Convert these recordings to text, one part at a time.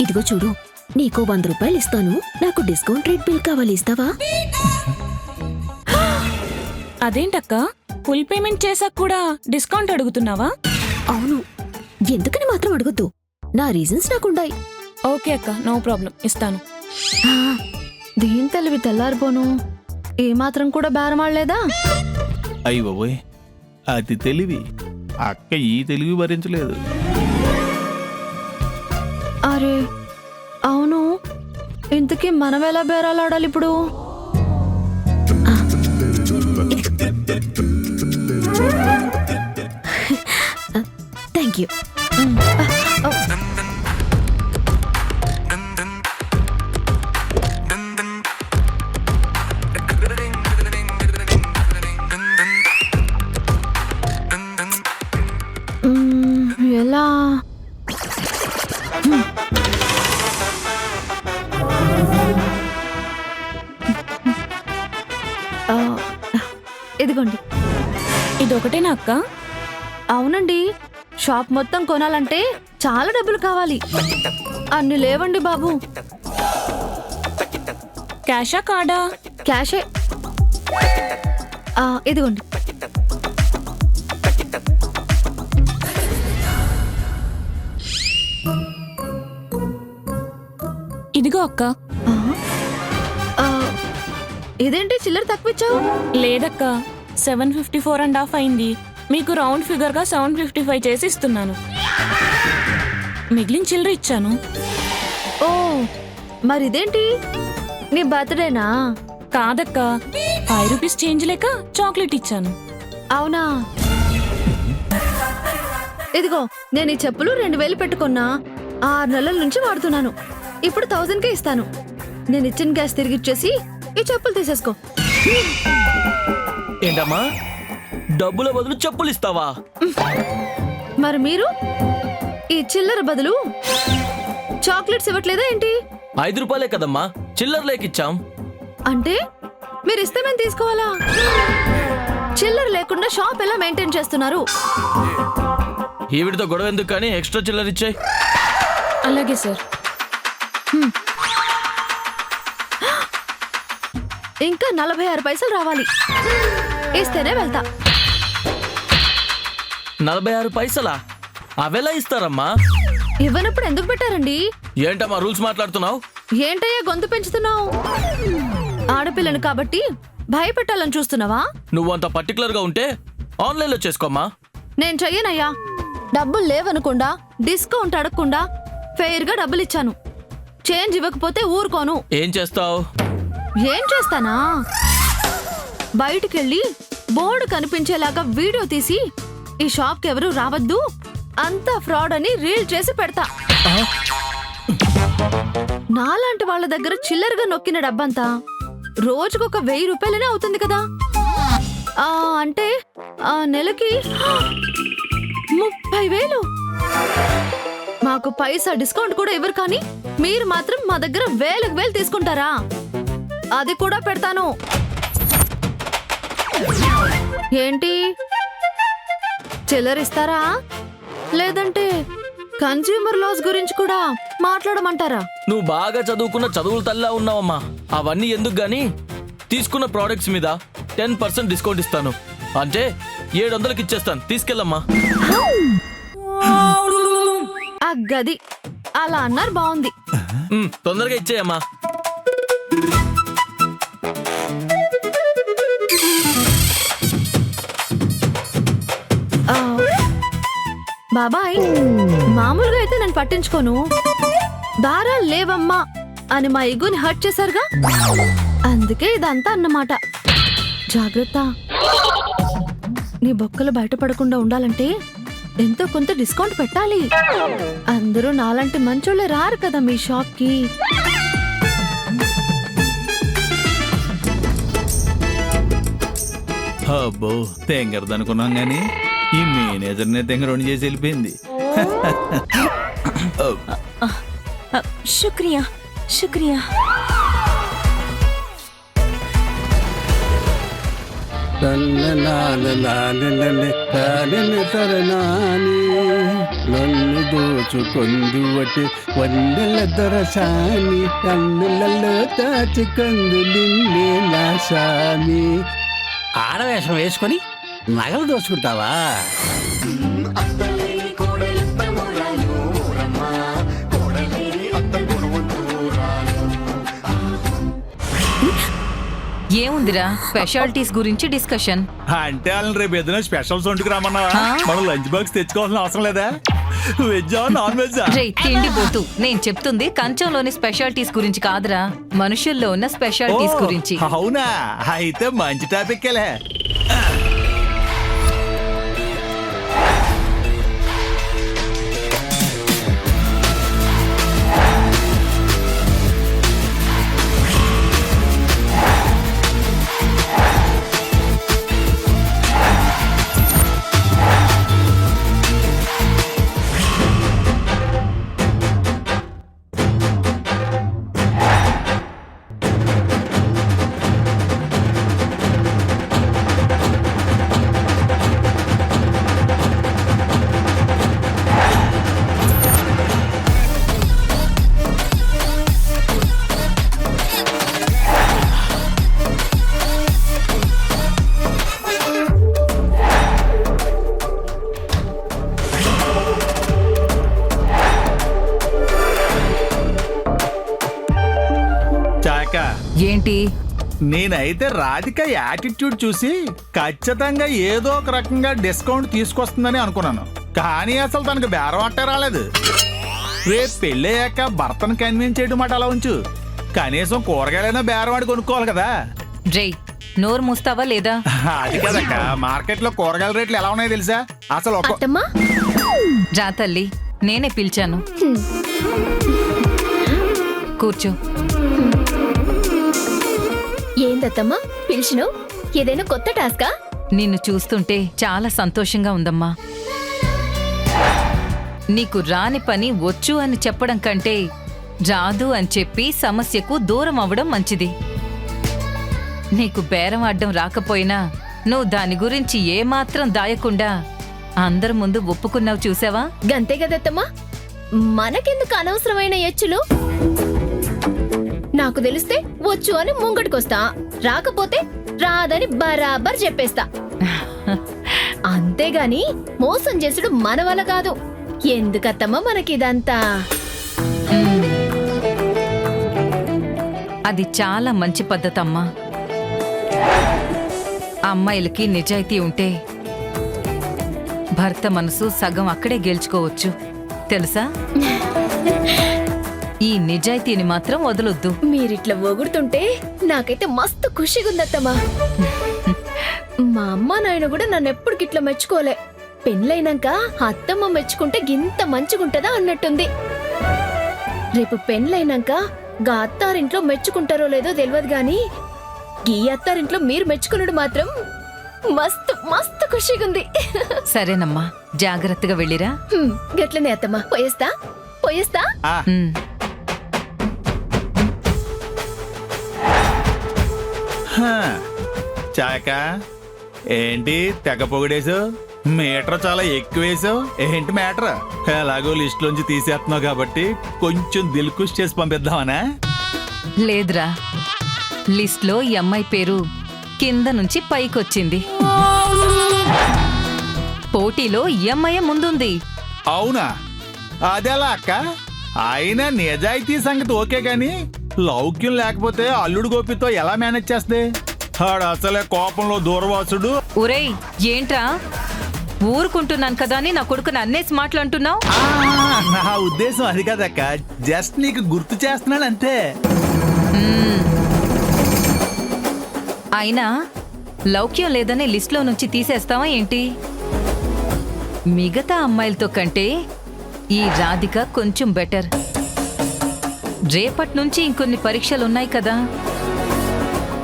ఇదిగో చూడు, నీకో 100 రూపాయలు ఇస్తాను, నాకు డిస్కౌంట్ రేట్ బిల్ కావాలి, ఇస్తావా? అదేంటక్క, ఫుల్ పేమెంట్ చేశాక కూడా డిస్కౌంట్ అడుగుతున్నావా? అవును, ఎందుకని మాత్రం అడగొద్దు, నా రీజన్స్ నాకుండాయి. ఓకే అక్క, నో ప్రాబ్లం, ఇస్తాను. దీని తెలివి తెల్లారిపోను, ఏమాత్రం కూడా బేరమాడలేదా? అయ్యబోయ్, అది తెలివి. అక్క ఈ తెలివి భరించలేదు. అరే అవును, ఇంతకీ మనం ఎలా బేరాలాడాలి ఇప్పుడు? Thank you. ఎలా? ఇదిగోండి. ఇదొకటేనా అక్క? అవునండి, షాప్ మొత్తం కొనాలంటే చాలా డబ్బులు కావాలి. అన్ని లేవండి బాబు. క్యాషా కార్డా? క్యాషే. ఇదిగోండి. ఇదిగో అక్క. ఇదేంటి చిల్లర తక్కువ ఇచ్చావు? లేదక్క, 754.5 అయింది. మీకు రౌండ్ ఫిగర్ గా 755 చేసి ఇస్తున్నాను. మిగిలిన చిల్లర ఇచ్చాను. ఓ మరి ఇదేంటి, నీ బర్త్డేనా? కాదక్క, 5 రూపీస్ చేంజ్ లేక చాక్లెట్ ఇచ్చాను. అవునా? ఇదిగో, నేను ఈ చెప్పులు 2000 పెట్టుకున్నా, 6 నెలల నుంచి వాడుతున్నాను. ఇప్పుడు 1000కే ఇస్తాను. నేను ఇచ్చిన క్యాష్ తిరిగి ఇచ్చేసి ఈ చెప్పులు తీసేసుకో. ఏంటమ్మా, డబ్బుల బదులు చెప్పులు ఇస్తావా? మరి మీరు ఈ చిల్లర బదులు చాక్లెట్స్ ఇవ్వట్లేదా ఏంటి? 5 రూపాయలే కదమ్మా, చిల్లర లేకిచ్చాం. అంటే మీరు ఇస్తే మేము తీసుకోవాలా? చిల్లర లేకుండా షాప్ ఎలా మెయింటైన్ చేస్తున్నారు? ఈవిడితో గొడవ ఎందుకు కానీ ఎక్స్ట్రా చిల్లర ఇచ్చాయి. అలాగే సార్. ఇంకా 46 పైసలు రావాలి, ఇస్తేనే వెళ్తా. 46 పైసలా? అవెలా ఇస్తారమ్మా? ఇవ్వనప్పుడు ఎందుకు పెట్టారండి? ఏంటమ్మా రూల్స్ మాట్లాడుతున్నావు? ఏంటయ్యా గొంతు పెంచుతున్నావు? ఆడపిల్లను కాబట్టి భయపెట్టాలని చూస్తున్నావా? నువ్వు అంత పర్టికులర్ గా ఉంటే ఆన్లైన్ లో చేసుకోమ్మా. నేను చెయ్యనయ్యా. డబ్బులు లేవనకుండా, డిస్కౌంట్ అడగకుండా ఫెయిర్ గా డబ్బులు ఇచ్చాను. చేంజ్ ఇవ్వకపోతే ఊరుకోను. ఏం చేస్తావు? ఏం చేస్తానా, బయటికెళ్ళి బోర్డు కనిపించేలాగా వీడియో తీసి ఈ షాప్ కి ఎవరు రావద్దు, అంతా ఫ్రాడ్ అని రీల్ చేసి పెడతా. నాలాంటి వాళ్ళ దగ్గర చిల్లరగా నొక్కిన డబ్బంతా రోజుకొక 1000 రూపాయలనే అవుతుంది కదా. అంటే నెలకి 30,000. మాకు పైసా డిస్కౌంట్ కూడా ఇవ్వరు, కానీ మీరు మాత్రం మా దగ్గర 1000 తీసుకుంటారా? అది కూడా పెడతాను. ఏంటి, చిల్లరిస్తారా లేదంటే కన్స్యూమర్ లాస్ గురించి కూడా మాట్లాడమంటారా? నువ్వు బాగా చదువుకున్న చదువుల తల్లా ఉన్నావమ్మా. అవన్నీ ఎందుకు గానీ తీసుకున్న ప్రోడక్ట్స్ మీద 10% డిస్కౌంట్ ఇస్తాను. అంటే 700కి ఇచ్చేస్తాను, తీసుకెళ్ళమ్మా. ఆ గది అలా అన్నారు, బాగుంది. తొందరగా ఇచ్చేయమ్మా. బాబాయ్, మామూలుగా అయితే నేను పట్టించుకోను, దారాలు లేవమ్మా అని మా ఇగుని హర్ట్ చేశారుగా, అందుకే ఇదంతా అన్నమాట. జాగ్రత్త, నీ బొక్కలు బయటపడకుండా ఉండాలంటే ఎంతో కొంత డిస్కౌంట్ పెట్టాలి. అందరూ నాలాంటి మంచోళ్ళే రారు కదా మీ షాప్ కి. అబ్బో, తెంగరదనుకున్నాం గాని ఈ మేనేజర్నే తెంగరోని చేసి వెళ్ళిపోయింది. శుక్రియా శుక్రియా. నన్ను దోచుకొందువటి వందల దొరసాని కన్నులలో దాచుకొందు నిన్నే నా సామి. ఆడవేషం వేసుకొని నగలు దోచుకుంటావా? ఏముందిరా స్పెషాలిటీస్ గురించి డిస్కషన్. అంటే వాళ్ళని రేపు ఏదైనా స్పెషల్ సొంటికి రమ్మన్నావా? మనం లంచ్ బాక్స్ తెచ్చుకోవాల్సిన అవసరం లేదా? వెజ్జా నాన్ వెజ్జా? రే తిండి పోతూ నేను చెప్తుంది కంచంలోని స్పెషాలిటీస్ గురించి కాదురా, మనుషుల్లో ఉన్న స్పెషాలిటీస్ గురించి. అవునా? అయితే మంచి టాపిక్లే. ఏంటి? నేనైతే రాధిక యాటిట్యూడ్ చూసి ఖచ్చితంగా ఏదో ఒక రకంగా డిస్కౌంట్ తీసుకొస్తుందని అనుకున్నాను. కానీ అసలు తనకు బేరం అట్టే రాలేదు. రేపు పెళ్ళయ్యాక భర్తను కన్విన్స్ చేయడం మాట అలా ఉంచు, కనీసం కూరగాయలైనా బేరం ఆడి కొనుక్కోవాలి కదా. రే నోరు మూస్తావా లేదా? అది కదక్క, మార్కెట్ లో కూరగాయల రేట్లు ఎలా ఉన్నాయో తెలుసా? అసలు ఒక అత్తమ్మా రా తల్లి, నేనే పిలిచాను. కూర్చో. ఏందత్తమ్మా పిలిచినావు? ఏదైనా కొత్త టాస్కా? నిన్ను చూస్తుంటే చాలా సంతోషంగా ఉందమ్మా. నీకు రాని పని వచ్చు అని చెప్పడం కంటే రాదు అని చెప్పి సమస్యకు దూరం అవ్వడం మంచిది. నీకు బేరం అడ్డం రాకపోయినా నువ్వు దాని గురించి ఏమాత్రం దాయకుండా అందరి ముందు ఒప్పుకున్నావు చూసావా? గంతే కదత్తమ్మా, మనకెందుకు అనవసరమైన ఎచ్చులు? నాకు తెలిస్తే వచ్చు అని ముంగటికొస్తా, రాకపోతే రాదని బరాబర్ చెప్పేస్తా. అంతేగాని మోసం చేసుడు మన వల్ల కాదు. ఎందుకత్తమ్మా మనకిదంతా? అది చాలా మంచి పద్ధతమ్మా. అమ్మాయిలకి నిజాయితీ ఉంటే భర్త మనసు సగం అక్కడే గెలుచుకోవచ్చు తెలుసా? ఈ నిజాయితీని మాత్రం వదలొద్దు. మీరిట్లా ఒగుడుతుంటే నాకైతే మస్తు ఖుషిగుందత్తమ్మా. మా అమ్మ నాయన కూడా నన్ను ఎప్పటికిట్లా మెచ్చుకోలే. పెళ్ళైనాక అత్తమ్మ మెచ్చుకుంటే గింత మంచిగుంటదా అన్నట్టుంది. రేపు పెళ్ళైనాక గా అత్తారింట్లో మెచ్చుకుంటారో లేదో తెలియదు గాని ఈ అత్తారింట్లో మీరు మెచ్చుకున్నాడు మాత్రం మస్తు మస్తు ఖుషిగుంది. సరేనమ్మా, జాగ్రత్తగా వెళ్ళిరా. గట్లనే అత్తమ్మా, పోయేస్తా పోయేస్తా. ఉమ్. చాక ఏంటి తెగ పొగిడేసావు? మీటర్ చాలా ఎక్కువ వేసావు ఏంటి మ్యాటర్? ఎలాగో లిస్ట్ లోంచి తీసేస్తున్నావు కాబట్టి కొంచెం దిల్కుష్ చేసి పంపిద్దామనా? లేదురా, లిస్ట్లో ఈ అమ్మాయి పేరు కింద నుంచి పైకొచ్చింది. పోటీలో ఈ అమ్మాయే ముందుంది. అవునా? అదెలా అక్క? అయినా నిజాయితీ సంగతి ఓకే గాని లౌక్యం లేకపోతే అల్లుడు గోపితో ఎలా మేనేజ్ చేస్తే? ఆడు అసలే కోపంలో దూర్వాసుడు. ఒరేయ్ ఏంట్రా, ఊరుకుంటున్నాను కదా అని నా కొడుకుని అన్నేసి మాట్లాడుతున్నావు? నా ఉద్దేశం అది కదక్క, జస్ట్ నీకు గుర్తు చేస్తున్నాను అంతే. అయినా లౌక్యం లేదని లిస్ట్లో నుంచి తీసేస్తావా ఏంటి? మిగతా అమ్మాయిలతో కంటే ఈ రాధిక కొంచెం బెటర్. రేపటి నుంచి ఇంకొన్ని పరీక్షలున్నాయి కదా,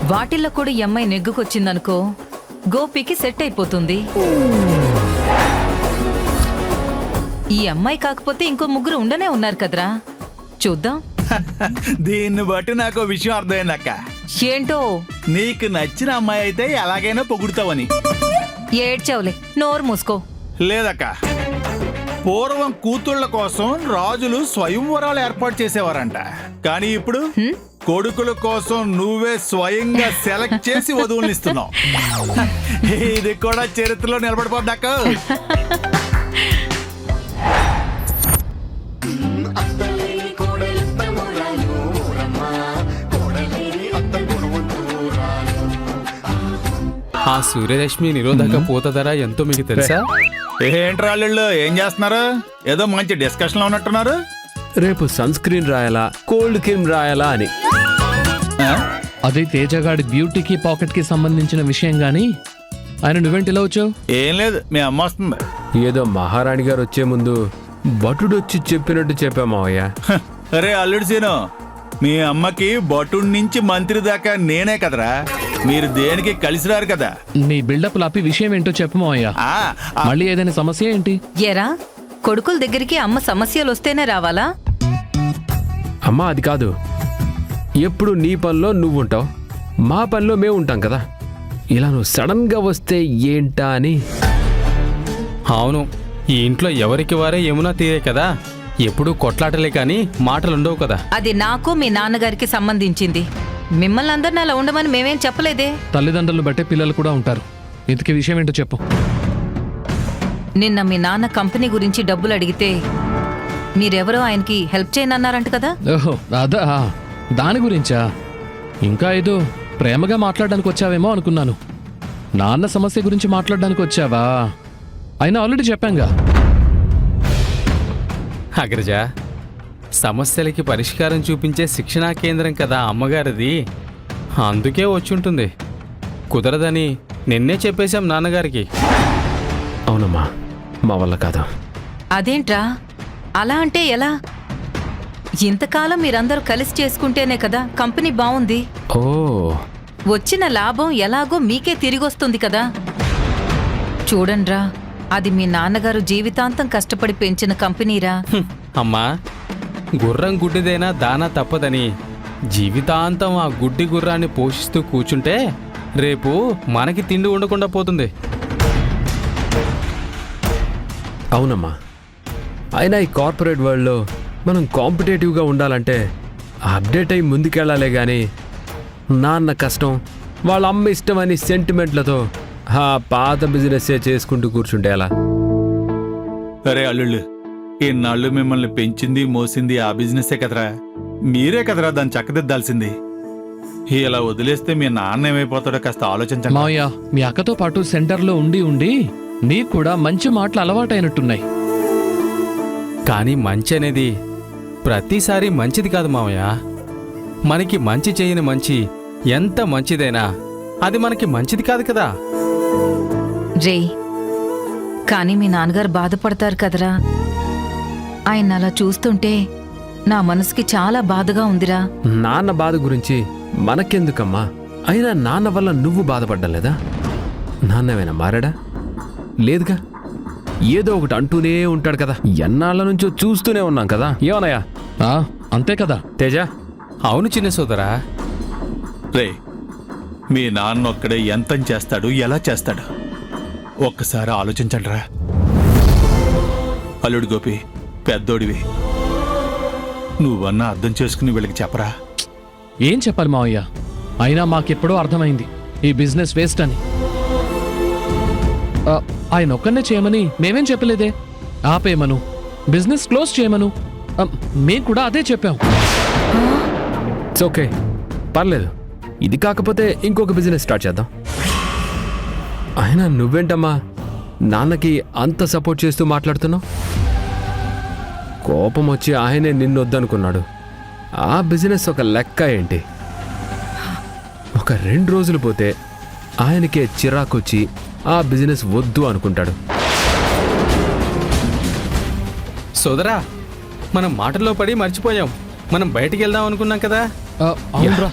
వాటిల్లో కూడా ఈ అమ్మాయి నెగ్గుకొచ్చిందనుకో గోపికి సెట్ అయిపోతుంది. ఈ అమ్మాయి కాకపోతే ఇంకో ముగ్గురు ఉండనే ఉన్నారు కదరా, చూద్దాం. దీన్ని బట్టి నాకు విషయం అర్థమైందక్క. ఏంటో? నీకు నచ్చిన అమ్మాయి అయితే ఎలాగైనా పొగుడుతావని. ఏడ్చావులే, నోరు మూసుకో. లేదక్క, పూర్వం కూతుళ్ళ కోసం రాజులు స్వయంవరాలు ఏర్పాటు చేసేవారంట. కానీ ఇప్పుడు కొడుకుల కోసం నువ్వే స్వయంగా సెలెక్ట్ చేసి వధువుల్ని ఇస్తున్నావు. ఇది కూడా చరిత్రలో నిలబడిపోద్దాక. ఆ సూర్యరశ్మి నిరోధక పూత ధర ఎంతో మీకు తెలుసా? ఏంట్రా అల్లుళ్ళు ఏం చేస్తున్నారు? ఏదో మంచి డిస్కషన్ లో ఉన్నట్టున్నారు. రేపు సన్ స్క్రీన్ రాయాలా కోల్డ్ క్రీమ్ రాయాలా అని. అదే తేజగాడి బ్యూటీకి పాకెట్ కి సంబంధించిన విషయం గాని ఆయన నువ్వేంటి ఇలా వచ్చావు? ఏం లేదు, మీ అమ్మ వస్తుంది. ఏదో మహారాణి గారు వచ్చే ముందు భటుడు వచ్చి చెప్పినట్టు చెప్పామావయ్య. అరే అల్లుడు సీను, మీ అమ్మకి బటుడి నుంచి మంత్రి దాకా నేనే కదరా. మీరు దేనికి కలిసిరారు కదా. నీ బిల్డప్ లాపి విషయం ఏంటో చెప్పమోయ్యా. ఆ, ఆ, మళ్ళీ ఏదైనా సమస్య ఏంటి? ఏరా కొడుకుల దగ్గరికి అమ్మ సమస్యలు వస్తేనే రావాలా? అమ్మా అది కాదు, ఎప్పుడు నీ పనిలో నువ్వు ఉంటావు, మా పనిలో మేము ఉంటాం కదా. ఇలా నువ్వు సడన్ గా వస్తే ఏంటా అని. అవును, ఈ ఇంట్లో ఎవరికి వారే యమునా తీరే కదా. ఎప్పుడూ కొట్లాటలే కానీ మాటలుండవు కదా. అది నాకు మీ నాన్నగారికి సంబంధించింది. మిమ్మల్ని అందరిని అలా ఉండమని మేమేం చెప్పలేదే. తల్లిదండ్రులు బట్టే పిల్లలు కూడా ఉంటారు. ఇంతకీ విషయం ఏంటో చెప్పు. నిన్న మీ నాన్న కంపెనీ గురించి డబ్బులు అడిగితే మీరెవరో ఆయనకి హెల్ప్ చేయనన్నారంట కదా. ఓహో అదా, దాని గురించా? ఇంకా ఏదో ప్రేమగా మాట్లాడడానికి వచ్చావేమో అనుకున్నాను. నాన్న సమస్య గురించి మాట్లాడడానికి వచ్చావా? అయినా ఆల్రెడీ చెప్పాంగా. అగ్రజ, సమస్యలకి పరిష్కారం చూపించే శిక్షణా కేంద్రం కదా అమ్మగారిది. అందుకే వచ్చుంటుంది. కుదరదని నిన్నే చెప్పేశాం నాన్నగారికి. అవునమ్మా, మా వల్ల కాదు. అదేంట్రా అలా అంటే ఎలా? ఇంతకాలం మీరందరూ కలిసి చేసుకుంటేనే కదా కంపెనీ బావుంది. ఓ, వచ్చిన లాభం ఎలాగో మీకే తిరిగొస్తుంది కదా. చూడండ్రా, అది మీ నాన్నగారు జీవితాంతం కష్టపడి పెంచిన కంపెనీరా. అమ్మా, గుర్రం గుడ్డిదైనా దానా తప్పదని జీవితాంతం ఆ గుడ్డి గుర్రాన్ని పోషిస్తూ కూర్చుంటే రేపు మనకి తిండి ఉండకుండా పోతుంది. అవునమ్మా, అయినా ఈ కార్పొరేట్ వరల్డ్లో మనం కాంపిటేటివ్గా ఉండాలంటే అప్డేట్ అయి ముందుకెళ్ళాలే కానీ నాన్న కష్టం వాళ్ళ అమ్మ ఇష్టం అని సెంటిమెంట్లతో ఆ పాత బిజినెస్సే చేసుకుంటూ కూర్చుంటే ఎలా? అరే అల్లుళ్ళు, ఇన్నాళ్ళు మిమ్మల్ని పెంచింది మోసింది ఆ బిజినెస్సే కదరా. మీరే కదరా దాన్ని చక్కదిద్దాల్సింది. ఇలా వదిలేస్తే మీ నాన్న ఏమైపోతాడో కాస్త ఆలోచించండి. మావయ్య, మీ అక్కతో పాటు సెంటర్లో ఉండి ఉండి నీకు కూడా మంచి మాటలు అలవాటైనట్టున్నాయి. కానీ మంచి అనేది ప్రతిసారి మంచిది కాదు మావయ్య. మనకి మంచి చేయని మంచి ఎంత మంచిదైనా అది మనకి మంచిది కాదు కదా. రే, కానీ మీ నాన్నగారు బాధపడతారు కదరా. ఆయన అలా చూస్తుంటే నా మనసుకి చాలా బాధగా ఉందిరా. నాన్న బాధ గురించి మనకెందుకమ్మా? అయినా నాన్న వల్ల నువ్వు బాధపడ్డం లేదా? నాన్నవేనా మారాడా? లేదుగా. ఏదో ఒకటి అంటూనే ఉంటాడు కదా. ఎన్నాళ్ళ నుంచో చూస్తూనే ఉన్నాం కదా. ఏమన్నాయా? అంతే కదా తేజ. అవును చిన్న సోదరా. రే, మీ నాన్న ఒక్కడే ఎంతం చేస్తాడు, ఎలా చేస్తాడు ఒక్కసారి ఆలోచించండి రా. అల్లుడు గోపి, పెద్దోడివి, నువ్వన్నా అర్థం చేసుకుని వీళ్ళకి చెప్పరా. ఏం చెప్పాలి మావయ్య? అయినా మాకెప్పుడో అర్థమైంది ఈ బిజినెస్ వేస్ట్ అని. ఆయన ఒక్కనే చేయమని మేమేం చెప్పలేదే. ఆపేయమను, బిజినెస్ క్లోజ్ చేయమను, మేం కూడా అదే చెప్పాం. ఇట్స్ ఓకే, పర్లేదు. ఇది కాకపోతే ఇంకొక బిజినెస్ స్టార్ట్ చేద్దాం. అయినా నువ్వేంటమ్మా నాన్నకి అంత సపోర్ట్ చేస్తూ మాట్లాడుతున్నావు? కోపం వచ్చి ఆయనే నిన్నొద్దనుకున్నాడు. ఆ బిజినెస్ ఒక లెక్క ఏంటి? ఒక 2 రోజులు పోతే ఆయనకే చిరాకొచ్చి ఆ బిజినెస్ వద్దు అనుకుంటాడు. సోదరా, మనం మాటల్లో పడి మర్చిపోయాం. మనం బయటికి వెళ్దాం అనుకున్నాం కదా. అవునరా,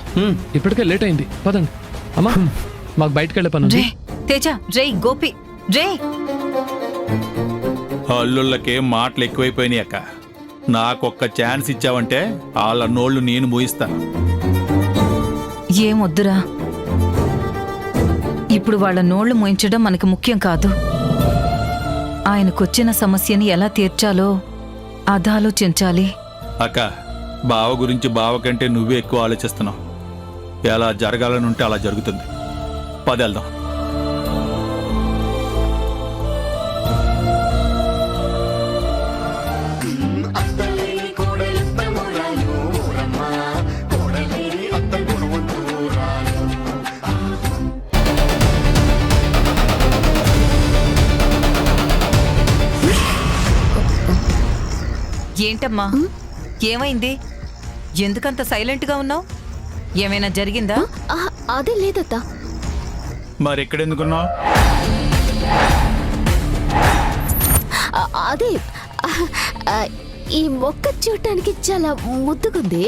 ఇప్పటికే లేట్ అయింది. పదండి అమ్మా, మాకు బయటకు వెళ్ళే పని ఉంది. రే తేజ, రే గోపి, రే. అల్లుళ్ళకే మాటలు ఎక్కువైపోయినాయి అక్క. నాకొక్క ఛాన్స్ ఇచ్చావంటే వాళ్ళ నోళ్ళు నేను మూయిస్తాను. ఏమొద్దురా, ఇప్పుడు వాళ్ళ నోళ్లు మోయించడం మనకి ముఖ్యం కాదు. ఆయనకొచ్చిన సమస్యని ఎలా తీర్చాలో అదాలోచించాలి. అక్క, బావ గురించి బావ కంటే నువ్వే ఎక్కువ ఆలోచిస్తున్నావు. ఎలా జరగాలని ఉంటే అలా జరుగుతుంది. పదెళ్దాం. ఏంటమ్మా, ఏమైంది? ఎందుకంత సైలెంట్గా ఉన్నావు? ఏమైనా జరిగిందా? అదే లేదత్తా. మరి ఎక్కడెందుకున్నావు? అదే ఈ మొక్క చూడటానికి చాలా ముద్దుగుంది.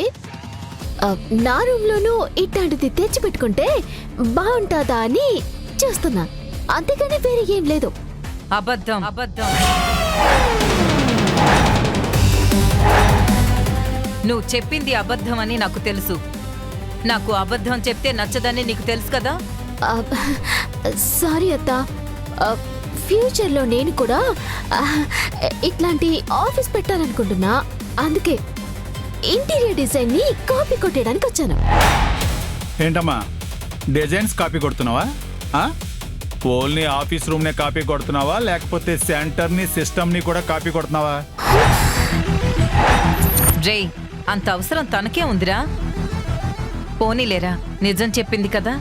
నా రూమ్లోనూ ఇట్లాంటిది తెచ్చి పెట్టుకుంటే బాగుంటుందా అని చూస్తున్నా. అంతేగాని వేరే ఏం లేదు. అబద్ధం, అబద్ధం. నువ్వు చెప్పింది అబద్ధం అని నాకు తెలుసు. నాకు అబద్ధం చెప్తే నచ్చదని నీకు తెలుసు కదా. సారీ అత్త. ఫ్యూచర్లో నేను కూడా ఇట్లాంటి ఆఫీస్ పెట్టాలనుకుంటున్నా. అందుకే ఇంటీరియర్ డిజైన్ ని కాపీ కొట్టేయడానికి వచ్చాను. ఏంటమ్మా, డిజైన్స్ కాపీ కొడుతున్నావా? ఓన్లీ ఆఫీస్ రూమ్ నే కాపీ కొడుతున్నావా, లేకపోతే సెంటర్ ని సిస్టమ్ ని కూడా కాపీ కొడుతున్నావా? రే, అంత అవసరం తనకే ఉందిరా. పోనీలేరా, నిజం చెప్పింది కదా.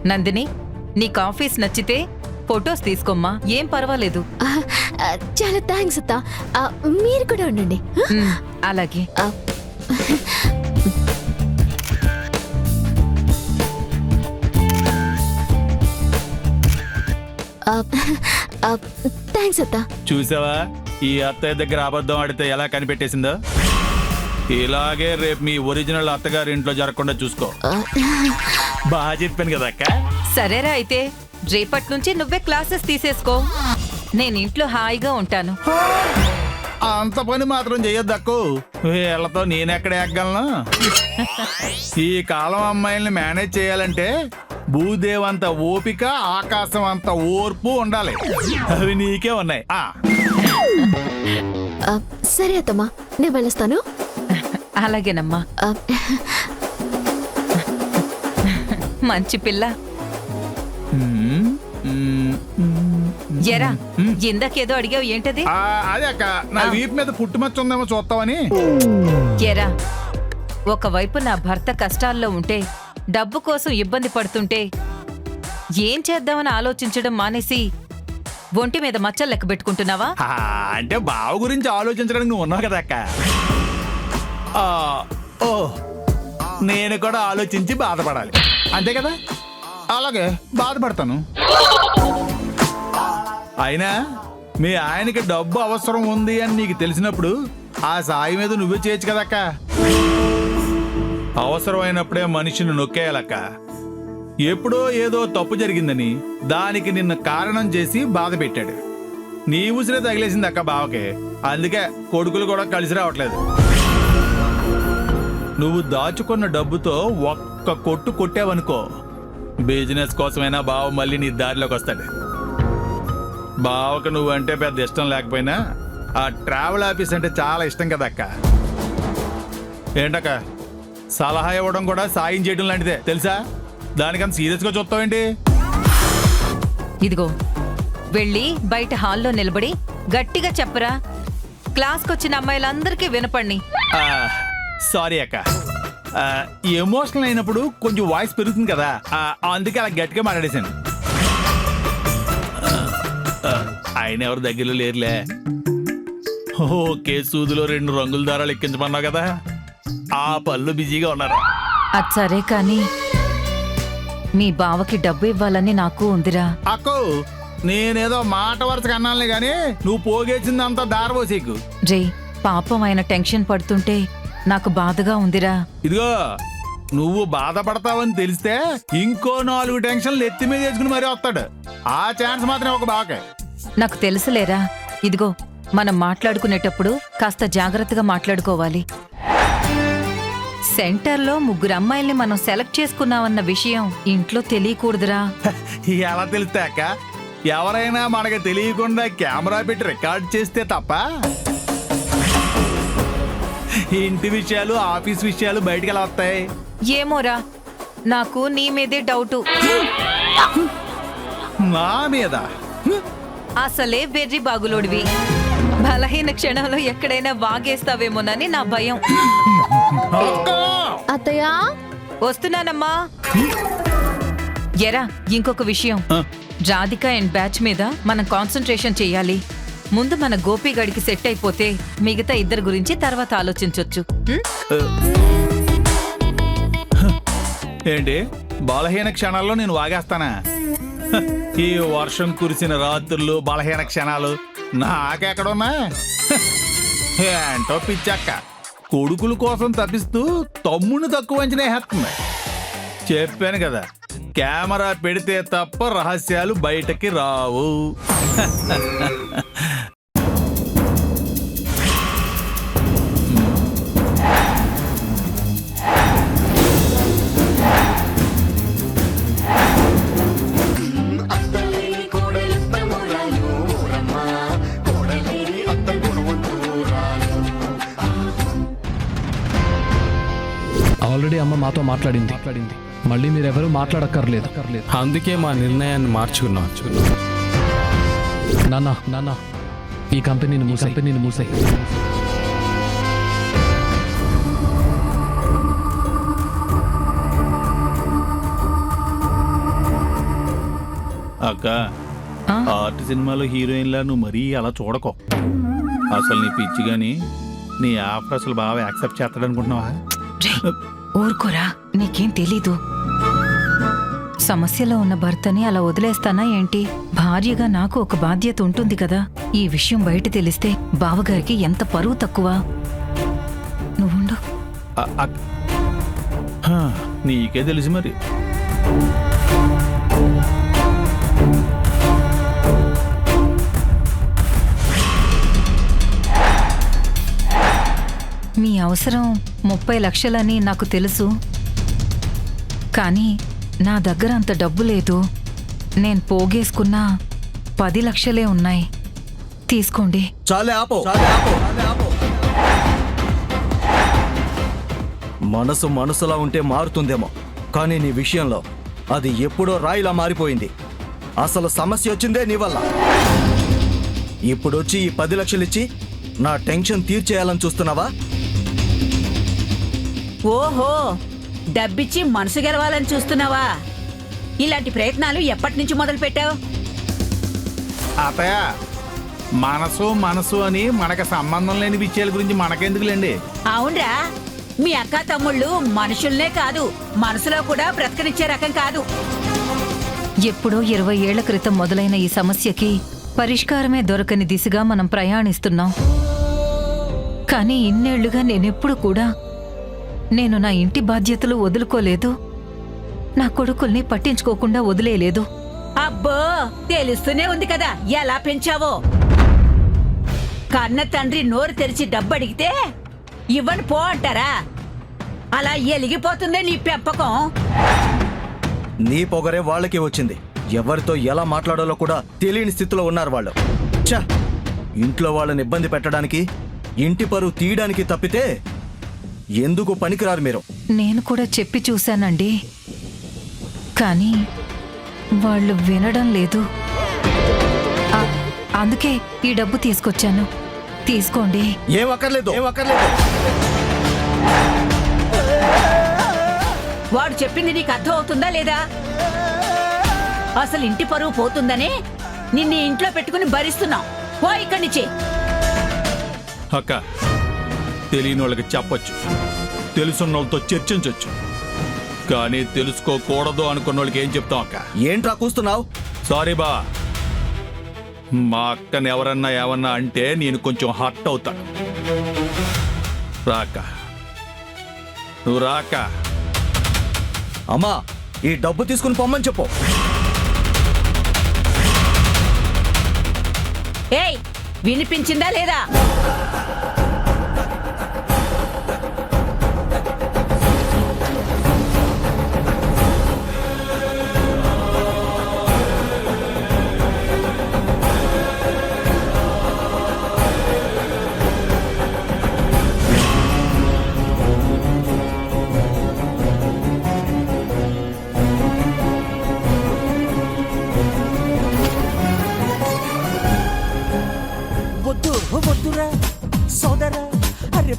నందిని, నీకు ఆఫీస్ నచ్చితే ఫొటోస్ తీసుకోమ్మా, ఏం పర్వాలేదు. చాలా థ్యాంక్స్ అత్త. మీరు కూడా ఉండండి. అలాగే. థ్యాంక్స్ అత్త. చూసావా, ఈ అత్తయ్య దగ్గర అబద్ధం ఆడితే ఎలా కనిపెట్టేసిందో? ఇలాగే రేపు మీ ఒరిజినల్ అత్తగారి ఇంట్లో జరగకుండా చూసుకో. బాగా చెప్పాను కదా అక్క. సరేరా, అయితే రేపటి నుంచి నువ్వే క్లాసెస్ తీసేసుకో. నేను ఇంట్లో హాయిగా ఉంటాను. అంత పని మాత్రం చెయ్యొద్దక్కు. వీళ్ళతో నేనెక్కడ ఎక్కగలను? ఈ కాలం అమ్మాయిల్ని మేనేజ్ చేయాలంటే భూదేవంత ఓపిక, ఆకాశం అంత ఓర్పు ఉండాలి. అవి నీకే ఉన్నాయి. సరే అత్తమ్మా, నేను వెళ్ళొస్తాను. అలాగేనమ్మా. మంచి పిల్ల. ఎరా, ఇందాకేదో అడిగావు, ఏంటది? అదే అక్క, నా వీపు మీద పుట్టుమచ్చ ఉందేమో చూస్తావని. ఎరా, ఒకవైపు నా భర్త కష్టాల్లో ఉంటే, డబ్బు కోసం ఇబ్బంది పడుతుంటే ఏం చేద్దామని ఆలోచించడం మానేసి ఒంటి మీద మచ్చలు లెక్క పెట్టుకుంటున్నావా? అంటే బావ గురించి ఆలోచించడానికి నువ్వు ఉన్నావు కదా అక్క. ఓ, నేను కూడా ఆలోచించి బాధపడాలి, అంతే కదా? అలాగే బాధపడతాను. అయినా మీ ఆయనకి డబ్బు అవసరం ఉంది అని నీకు తెలిసినప్పుడు ఆ సాయి మీద నువ్వే చేయొచ్చు కదక్క. అవసరమైనప్పుడే మనిషిని నొక్కేయాలక్క. ఎప్పుడో ఏదో తప్పు జరిగిందని దానికి నిన్న కారణం చేసి బాధ పెట్టాడు. నీ ఉసిరే తగిలేసింది అక్క బావకే. అందుకే కొడుకులు కూడా కలిసి రావట్లేదు. నువ్వు దాచుకున్న డబ్బుతో ఒక్క కొట్టు కొట్టావనుకో, బిజినెస్ కోసమైనా బావ మళ్ళీ నీ దారిలోకి వస్తాడు. బావకు నువ్వంటే పెద్ద ఇష్టం లేకపోయినా ఆ ట్రావెల్ ఆఫీస్ అంటే చాలా ఇష్టం కదా అక్క. ఏంటక్క, సలహా ఇవ్వడం కూడా సాయం చేయడం లాంటిదే తెలుసా? దానికంత సీరియస్గా చూస్తావేంటి? ఇదిగో, వెళ్ళి బయట హాల్లో నిలబడి గట్టిగా చెప్పరా. క్లాస్కొచ్చిన అమ్మాయిలందరికీ వినపడిని. సారీ అక్క, ఎమోషనల్ అయినప్పుడు కొంచెం వాయిస్ పెరుగుతుంది కదా, అందుకే అలా గట్టిగా మాట్లాడేశాను. ఆయన ఎవరు దగ్గరలో లేరులే. ఓకే, సూదులో 2 రంగుల దారాలు ఎక్కించమన్నావు కదా, ఆ పళ్ళు బిజీగా ఉన్నారు. అది సరే కానీ మీ బావకి డబ్బు ఇవ్వాలని నాకు ఉందిరా. అక్కో, నేనేదో మాట వరుసగా అన్నానులే గాని నువ్వు పోగేసిందంతా దారబోసేకు. రే, పాపం ఆయన టెన్షన్ పడుతుంటే నాకు బాధగా ఉందిరా. ఇదిగో, నువ్వు బాధపడతావని తెలిస్తే ఇంకో 4 టెన్షన్లు ఎత్తి మీద వేసుకుని మరీ వస్తాడు. ఆ ఛాన్స్ మాత్రం ఒక బాకే. నాకు తెలుసులేరా. ఇదిగో, మనం మాట్లాడుకునేటప్పుడు కాస్త జాగ్రత్తగా మాట్లాడుకోవాలి. సెంటర్లో 3 అమ్మాయిల్ని మనం సెలెక్ట్ చేసుకున్నామన్న విషయం ఇంట్లో తెలియకూడదురా. ఎలా తెలుస్తా అక్క? ఎవరైనా మనకి తెలియకుండా కెమెరా పెట్టి రికార్డ్ చేస్తే తప్ప ఇంటి విషయాలు ఆఫీస్ విషయాలు బయటికి ఎలా వస్తాయి? ఏమోరా, నాకు నీ మీదే డౌటు. నా మీద అసలే వెర్రి బాగులోడివి. బలహీన క్షణంలో ఎక్కడైనా వాగేస్తావేమోనని నా భయం. అత్తయ్య వస్తున్నానమ్మా. ఎరా, ఇంకొక విషయం. రాధిక అండ్ బ్యాచ్ మీద మనం కాన్సన్ట్రేషన్ చెయ్యాలి. ముందు మన గోపి గడికి సెట్ అయిపోతే మిగతా ఇద్దరి గురించి తర్వాత ఆలోచించొచ్చు. ఏంటి బలహీన క్షణాల్లో నేను వాగేస్తానా? ఈ వర్షం కురిసిన రాత్రులు బలహీన క్షణాలు నాకెక్కడున్నా? ఏంటో పిచ్చక్క, కొడుకుల కోసం తప్పిస్తూ తమ్ముడిని తక్కువ అంచనా వేస్తుంది. చెప్పాను కదా, కెమెరా పెడితే తప్ప రహస్యాలు బయటకి రావు. ఆల్రెడీ అమ్మ మాతో మాట్లాడింది. మళ్ళీ మీరెవరూ మాట్లాడక్కర్లేదు. అందుకే మా నిర్ణయాన్ని మార్చుకున్నాం. నాన్న ఈ కంపెనీని మూసేయ్. అక్క, ఆర్ట్ సినిమాలో హీరోయిన్లా నువ్వు మరీ అలా చూడకో. అసలు నీ పిచ్చి గాని నీ ఆఫర్ అసలు బాగా యాక్సెప్ట్ చేస్తాడనుకుంటున్నావా? ఊరుకోరా, నీకేం తెలీదు. సమస్యలో ఉన్న భర్తని అలా వదిలేస్తానా ఏంటి? భార్యగా నాకు ఒక బాధ్యత ఉంటుంది కదా. ఈ విషయం బయట తెలిస్తే బావగారికి ఎంత పరువు తక్కువ. నువ్వుండు. నీకే తెలుసు మరి. మీ అవసరం 30 లక్షలని నాకు తెలుసు. కానీ నా దగ్గర అంత డబ్బు లేదు. నేను పోగేసుకున్నా 10 లక్షలే ఉన్నాయి. తీసుకోండి. చాలే ఆపో. మనసు మనసులా ఉంటే మారుతుందేమో, కానీ నీ విషయంలో అది ఎప్పుడో రాయిలా మారిపోయింది. అసలు సమస్య వచ్చిందే నీ వల్ల. ఇప్పుడొచ్చి ఈ 10 లక్షలిచ్చి నా టెన్షన్ తీర్చేయాలని చూస్తున్నావా? ఓహో, డబ్బిచ్చి మనసు గెలవాలని చూస్తున్నావా? ఇలాంటి ప్రయత్నాలు ఎప్పటి నుంచి మొదలు పెట్టావు? అతయ్య, మనసు అని మనకు సంబంధం లేని విషయాల గురించి మనకెందుకులేండి. అవునరా, మీ అక్క తమ్ముళ్ళు మనుషుల్నే కాదు, మనసులో కూడా బ్రతకనిచ్చే రకం కాదు. ఎప్పుడో 20 ఏళ్ల క్రితం మొదలైన ఈ సమస్యకి పరిష్కారమే దొరకని దిశగా మనం ప్రయాణిస్తున్నాం. కానీ ఇన్నేళ్లుగా నేనెప్పుడు కూడా నేను నా ఇంటి బాధ్యతలు వదులుకోలేదు. నా కొడుకుల్ని పట్టించుకోకుండా వదిలేయలేదు. అబ్బో, తెలుస్తూనే ఉంది కదా ఎలా పెంచావో. కన్న తండ్రి నోరు తెరిచి డబ్బడిగితే ఇవ్వని పో అంటారా? అలా ఎలిగిపోతుందే నీ పెంపకం. నీ పొగరే వాళ్ళకి వచ్చింది. ఎవరితో ఎలా మాట్లాడాలో కూడా తెలియని స్థితిలో ఉన్నారు వాళ్ళు. ఛ! ఇంట్లో వాళ్ళని ఇబ్బంది పెట్టడానికి, ఇంటి పరువు తీయడానికి తప్పితే ఎందుకు పనికిరారు మీరు. నేను కూడా చెప్పి చూశానండి, కానీ వాళ్ళు వినడం లేదు. అందుకే ఈ డబ్బు తీసుకొచ్చాను. తీసుకోండి. ఏం అక్కర్లేదు. వాడు చెప్పింది నీకు అర్థం అవుతుందా లేదా? అసలు ఇంటి పరువు పోతుందనే నిన్ను ఇంట్లో పెట్టుకుని భరిస్తున్నాం. పో ఇక్కడి నుంచి. అక్క, తెలియని వాళ్ళకి చెప్పొచ్చు, తెలుసున్న వాళ్ళతో చర్చించొచ్చు, కానీ తెలుసుకోకూడదు అనుకున్న వాళ్ళకి ఏం చెప్తాం అక్క? ఏంట్రా కూస్తున్నావు? సారీ బా, మా అక్కని ఎవరన్నా ఏమన్నా అంటే నేను కొంచెం హర్ట్ అవుతాను. రాక, నువ్వు రాక. అమ్మా, ఈ డబ్బు తీసుకుని పొమ్మని చెప్పు. ఏయ్, వినిపించిందా లేదా?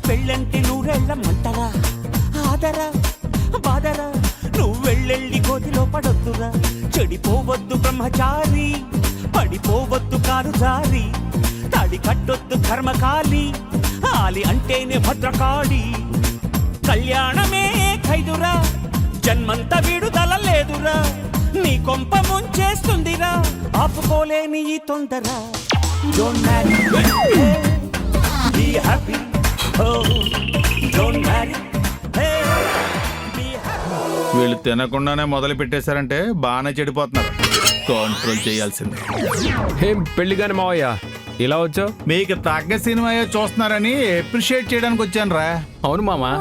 పెళ్ళంటే నూరెళ్ళ మంటరా ఆదరా బాదరా నువ్వు వెళ్ళెళ్ళి గోతిలో పడొద్దురా చెడిపోవద్దు బ్రహ్మచారి పడిపోవద్దు కారు జారి తాడి కట్టొద్దు కర్మకాలి ఆలి అంటేనే భద్రకాళి కళ్యాణమే ఖైదురా జన్మంత విడుదల లేదురా నీ కొంప ముంచేస్తుందిరా ఆపుకోలేని ఈ తొందర Don't marry, be happy. Oh, don't marry, hey, be happy. వీళ్ళు తినకుండానే మొదలు పెట్టేశారంటే బాగానే చెడిపోతున్నారు. కంట్రోల్ చేయాల్సిందే. ఏం పెళ్లి కాని మావయ్య ఇలా వచ్చావు? మీకు తగ్గ సినిమా చూస్తున్నారని అప్రిషియేట్ చేయడానికి వచ్చాను రా. అవును మామా,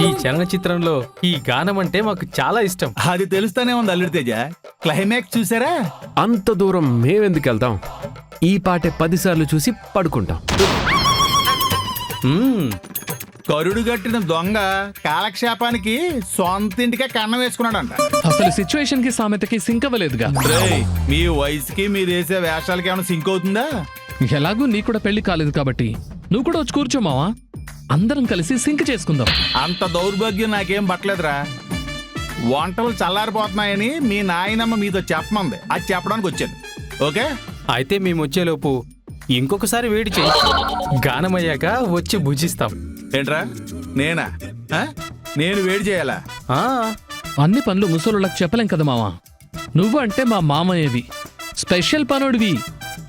ఈ చలనచిత్రంలో ఈ గానం అంటే మాకు చాలా ఇష్టం. అది తెలుస్తానే ఉంది అల్లుడి తేజ. క్లైమాక్స్ చూసారా? అంత దూరం మేమెందుకు వెళ్తాం? ఈ పాటే 10 సార్లు చూసి పడుకుంటాం. కరుడు గట్టిన దొంగ కాలక్షేపానికి సొంత ఇంటికే కన్నం వేసుకున్నాడంట. అసలు సిచ్యువేషన్ కి సామెతకి సింక్ అవ్వలేదుగా. రేయ్, మీ వయసుకి మీరు వేసే వేషాలకి ఏమైనా సింక్ అవుతుందా? ఎలాగూ నీ కూడా పెళ్లి కాలేదు కాబట్టి నువ్వు కూడా వచ్చి కూర్చో మావా, అందరం కలిసి సింక్ చేసుకుందాం. అంత దౌర్భాగ్యం నాకేం పట్టలేదురా. వంటలు చల్లారిపోతున్నాయని మీ నాయనమ్మ మీతో చెప్పమంది, అది చెప్పడానికి వచ్చాను. ఓకే, అయితే మేము వచ్చేలోపు ఇంకొకసారి వేడి చేయి, గానమయ్యాక వచ్చి భుజిస్తాం. ఏంట్రా నేనా? నేను వేడి చేయాలా? అన్ని పనులు ముసలోళ్ళకి చెప్పలేం కదా మావా. నువ్వు అంటే మా మామయ్యవి, స్పెషల్ పనుడివి.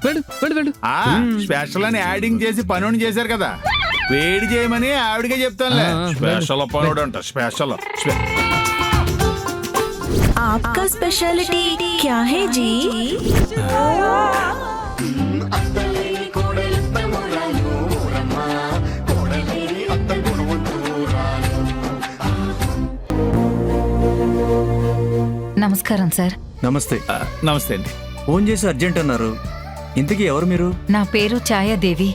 వెళ్ళు వెళ్ళు వెళ్ళు. స్పెషల్ అని యాడింగ్ చేసి పనుని చేశారు కదా, వేడి చేయమని ఆవిడకే చెప్తానులే. స్పెషల్ పనుడు అంట. స్పెషల్ आपका स्पेशलिटी क्या है जी? నమస్కారం సార్. నమస్తే. నమస్తే అండి. ఫోన్ చేసి అర్జెంట్ అన్నారు. ఇంతకీ ఎవరు మీరు? నా పేరు ఛాయాదేవి.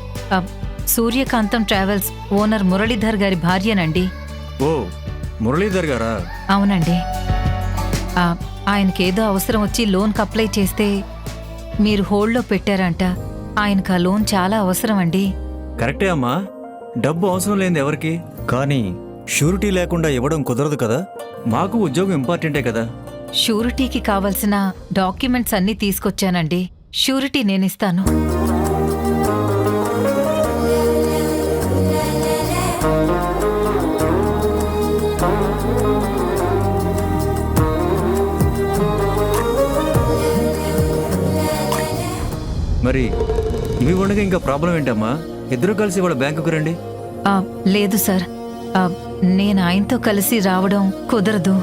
సూర్యకాంతం ట్రావెల్స్ ఓనర్ మురళీధర్ గారి భార్యనండి. ఓ, మురళీధర్ గారా? అవునండి. ఆయనకేదో అవసరం వచ్చి లోన్కి అప్లై చేస్తే మీరు హోల్డ్లో పెట్టారంట. ఆయనకు ఆ లోన్ చాలా అవసరం అండి. కరెక్టే అమ్మా, డబ్బు అవసరం లేనిది ఎవరికి? కానీ షూరిటీ లేకుండా ఇవ్వడం కుదరదు కదా. మాకు ఉద్యోగం ఇంపార్టెంటే కదా. షూరిటీకి కావలసిన డాక్యుమెంట్స్ అన్నీ తీసుకొచ్చానండి. షూరిటీ నేనిస్తాను. మరి ఇవి ఉండగా ఇంకా ప్రాబ్లం ఏంటమ్మా? ఇద్దరు కలిసి వాళ్ళ బ్యాంకుకు రండి. లేదు సార్, నేను ఆయనతో కలిసి రావడం కుదరదు.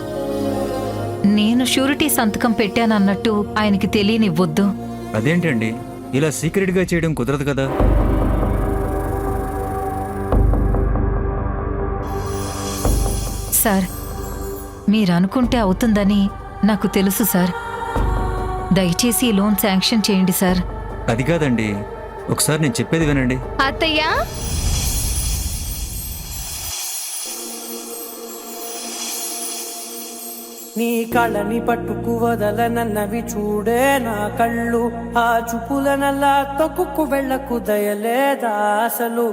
నేను షూరిటీ సంతకం పెట్టానన్నట్టు ఆయనకి తెలియనివ్వొద్దు. అదేంటండి, ఇలా సీక్రెట్గా చేయడం కుదరదు కదా. సార్, మీరనుకుంటే అవుతుందని నాకు తెలుసు సార్. దయచేసి ఈ లోన్ శాంక్షన్ చేయండి సార్. అది కాదండి, ఒకసారి నేను చెప్పేది వినండి. అత్తయ్య, నీ కళ్ళని పట్టుకు వదలనన్నవి చూడే నా కళ్ళు, ఆ చూపులనల్లా తొక్కుకు వెళ్ళకు దయలేదా అసలు.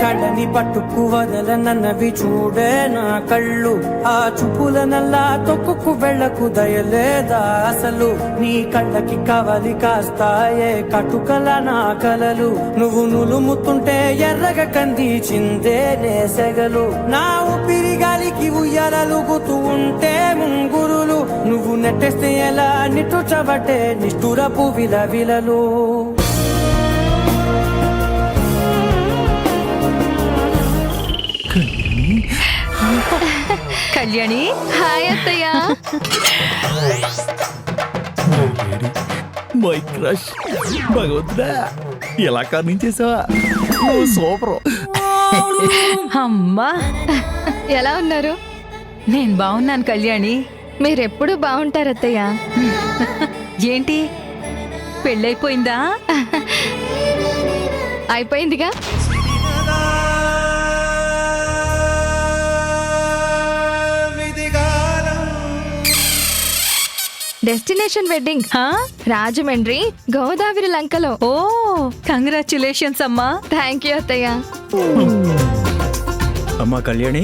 కళ్ళని పట్టుకు వదలనన్నవి చూడే నా కళ్ళు, ఆ చూపులనల్లా తొక్కుకు వెళ్ళకు దయలేదా అసలు. నీ కళ్ళకి కవలి కాస్తాయే కటుకల నా కలలు, నువ్వు నులుముతుంటే ఎర్రగ కందిచిందే నేసెగలు. నా ఊపిరి గాలికి ఉయ్యాలలుగుతూ ఉంటే ముంగురులు, నువ్వు నెట్టేస్తే ఎలా నిట్టుచబట్టే నిష్ఠురపు విలవిలలు. కళ్యాణి, హాయ్ అత్తయ్య. My crush. భగవంతుడా, ఎలా కర్ణించేసావా? సూపర్. అమ్మా, ఎలా ఉన్నారు? నేను బాగున్నాను కళ్యాణి. మీరెప్పుడు బాగుంటారు అత్తయ్య. ఏంటి, పెళ్ళైపోయిందా? అయిపోయిందిగా. డెస్టినేషన్ వెడ్డింగ్ రాజమండ్రి గోదావరి లంకలో. ఓ కంగ్రాచులేషన్స్ అమ్మా. థ్యాంక్ యూ అత్తయ్య. అమ్మా కళ్యాణి,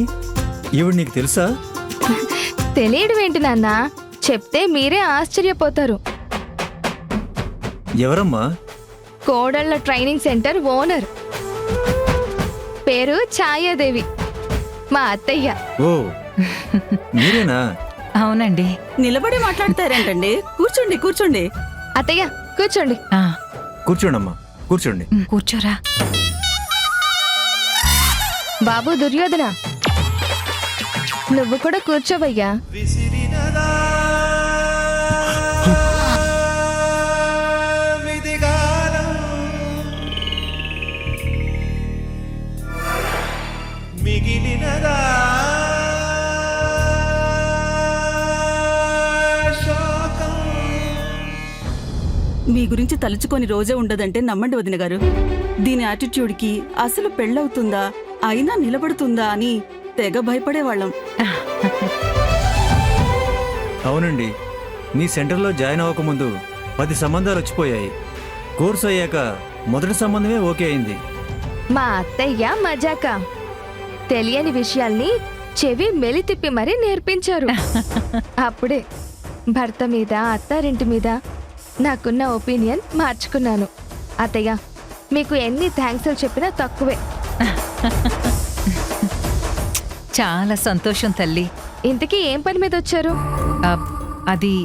ఈవిడ నీకు తెలుసా? తెలియడం ఏంటి నాన్న, చెప్తే మీరే ఆశ్చర్యపోతారు. ఎవరమ్మా? కోడళ్ల ట్రైనింగ్ సెంటర్ ఓనర్, పేరు ఛాయాదేవి, మా అత్తయ్య. ఓ మీరేనా? అవునండి. నిలబడి మాట్లాడతారేంటండి? కూర్చోండి కూర్చోండి. అత్తయ్య కూర్చోండి. కూర్చోండమ్మా, కూర్చోండి. కూర్చోరా. బాబు దుర్యోధన, నువ్వు కూడా కూర్చోవయ్యా. మీ గురించి తలుచుకొని రోజే ఉండదంటే నమ్మండి వదిన గారు. దీని యాటిట్యూడ్కి అసలు పెళ్ళవుతుందా, అయినా నిలబడుతుందా అని తెగ భయపడేవాళ్ళం. అవునండి, మీ సెంటర్లో జాయిన్ అవ్వకముందు 10 సంబంధాలు వచ్చిపోయాయి. కోర్సు అయ్యాక మొదటి సంబంధమే ఓకే అయింది. మా అత్తయ్య మజాక తెలియని విషయాల్ని చెవి మెలితిప్పి మరీ నేర్పించారు. అప్పుడే భర్త మీద అత్తారింటి మీద నాకున్న ఒపీనియన్ మార్చుకున్నాను. అత్తయ్య, మీకు ఎన్ని థ్యాంక్స్ చెప్పినా తక్కువే. చాలా సంతోషం తల్లి. ఇంతకీ ఏం పని మీద వచ్చారు? అది